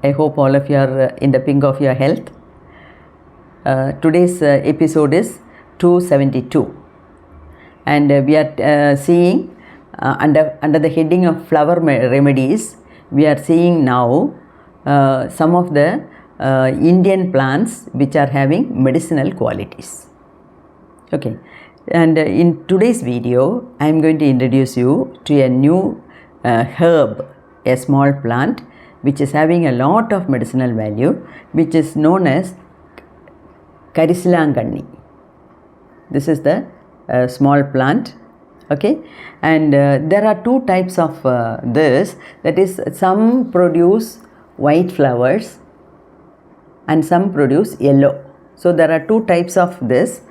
I hope all of you are in the pink of your health. Today's episode is 272, and we are seeing under the heading of flower remedies, we are seeing now some of the Indian plants which are having medicinal qualities. Okay, and in today's video I am going to introduce you to a new herb, a small plant which is having a lot of medicinal value, which is known as Karislanganni. This is the small plant. Okay, and there are two types of this, that is, some produce white flowers and some produce yellow. So there are two types of this.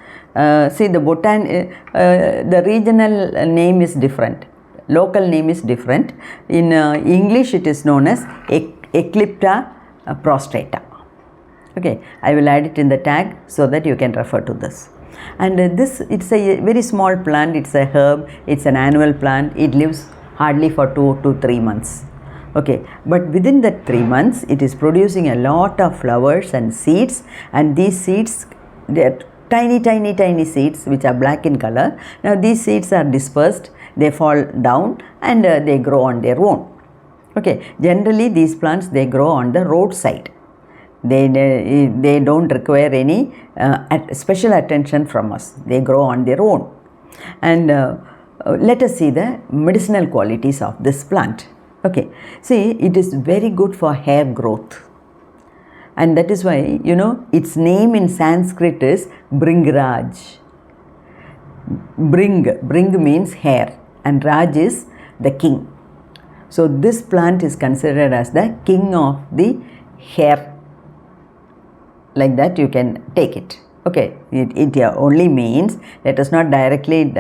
See, the regional name is different, local name is different. In English it is known as Eclipta prostrata. Okay, I will add it in the tag so that you can refer to this. And this, it's a very small plant, it's a herb, it's an annual plant, it lives hardly for 2 to 3 months. Okay, but within that 3 months it is producing a lot of flowers and seeds, and these seeds, they are tiny seeds which are black in color. Now these seeds are dispersed, they fall down and they grow on their own. Okay, generally these plants, they grow on the roadside. They don't require any special attention from us. They grow on their own. And let us see the medicinal qualities of this plant. Okay, see, it is very good for hair growth. And that is why, you know, its name in Sanskrit is Bringraj. Bring means hair, and Raj is the king. So this plant is considered as the king of the hair. Like that you can take it. Okay, it only means, let us not directly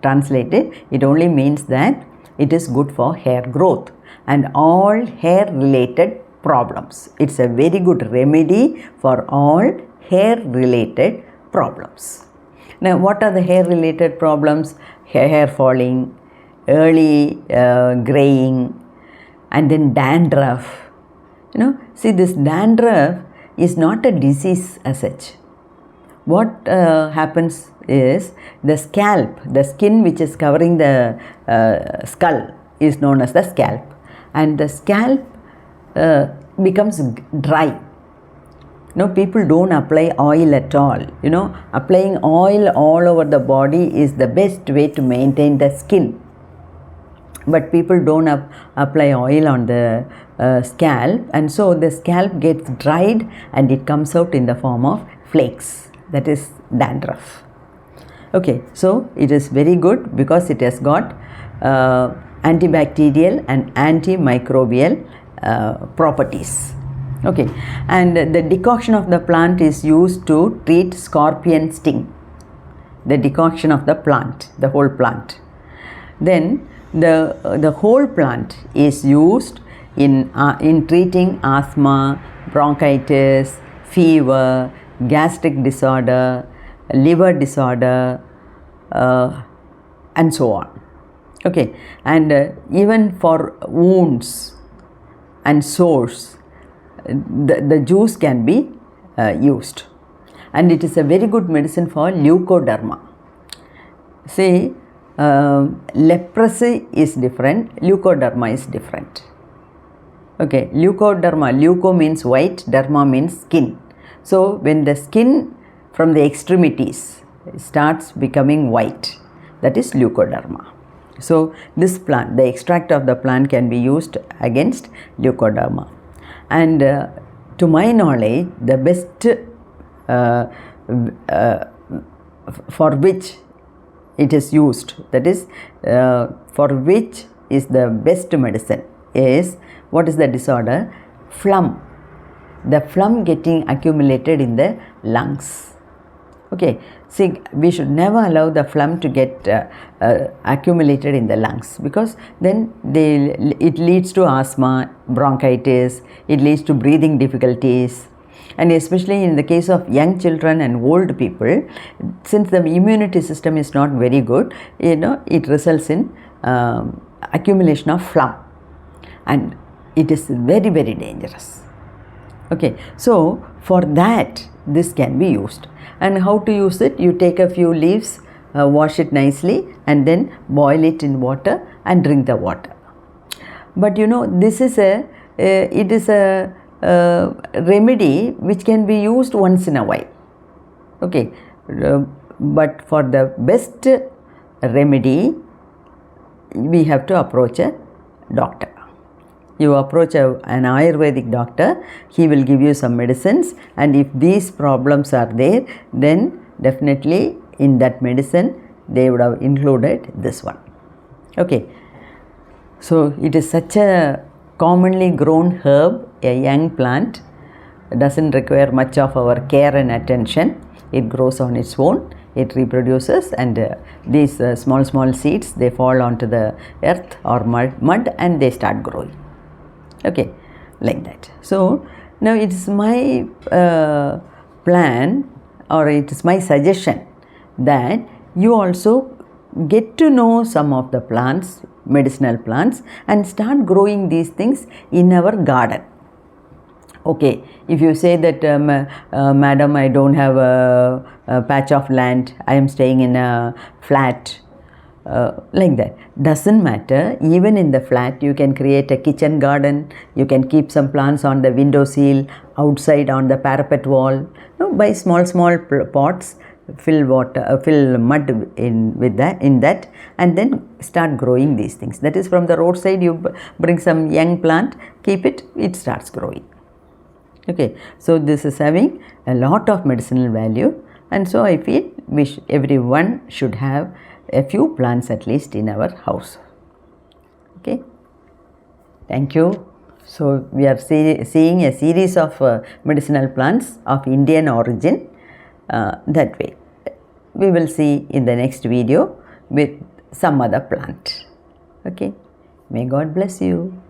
translate it, it only means that it is good for hair growth and all hair related problems. It's a very good remedy for all hair related problems. Now what are the hair related problems? Hair falling, early graying, and then dandruff. You know, see, this dandruff is not a disease as such. What happens is the scalp, the skin which is covering the skull is known as the scalp, and the scalp becomes dry. You know, people don't apply oil at all. You know, applying oil all over the body is the best way to maintain the skin. But people don't apply oil on the scalp, and so the scalp gets dried and it comes out in the form of flakes. That is dandruff. Okay, so it is very good because it has got antibacterial and antimicrobial properties. Okay, and the decoction of the plant is used to treat scorpion sting. The decoction of the plant, the whole plant. Then the whole plant is used in treating asthma, bronchitis, fever, gastric disorder, liver disorder, and so on. Okay, and even for wounds and sores, the juice can be used, and it is a very good medicine for leukoderma. See, leprosy is different, leukoderma is different. Okay, leukoderma, leuko means white, derma means skin. So when the skin from the extremities starts becoming white, that is leukoderma. So this plant, the extract of the plant can be used against leukoderma. And to my knowledge, the best for which it is used, that is, for which is the best medicine, is, what is the disorder? Phlegm. The phlegm getting accumulated in the lungs. Okay, see, we should never allow the phlegm to get accumulated in the lungs, because then it leads to asthma, bronchitis, it leads to breathing difficulties, and especially in the case of young children and old people, since the immunity system is not very good, you know, it results in accumulation of phlegm, and it is very, very dangerous. Okay, so for that this can be used. And how to use it? You take a few leaves, wash it nicely, and then boil it in water and drink the water. But you know, this is it is a remedy which can be used once in a while. Okay, but for the best remedy we have to approach a doctor. You approach an Ayurvedic doctor, he will give you some medicines, and if these problems are there, then definitely in that medicine they would have included this one. Okay, so it is such a commonly grown herb, a young plant, doesn't require much of our care and attention. It grows on its own, it reproduces, and these small seeds, they fall onto the earth or mud and they start growing. Okay, like that. So now it is my plan, or it is my suggestion, that you also get to know some of the plants, medicinal plants, and start growing these things in our garden. Okay, if you say that madam, I don't have a patch of land, I am staying in a flat, like that, doesn't matter. Even in the flat you can create a kitchen garden, you can keep some plants on the window sill, outside on the parapet wall. Buy small pots, fill mud in that, and then start growing these things. That is, from the roadside you bring some young plant, keep it, it starts growing. Okay, so this is having a lot of medicinal value, and so I feel everyone should have a few plants at least in our house. Okay, thank you. So we are seeing a series of medicinal plants of Indian origin. That way we will see in the next video with some other plant. Okay, may God bless you.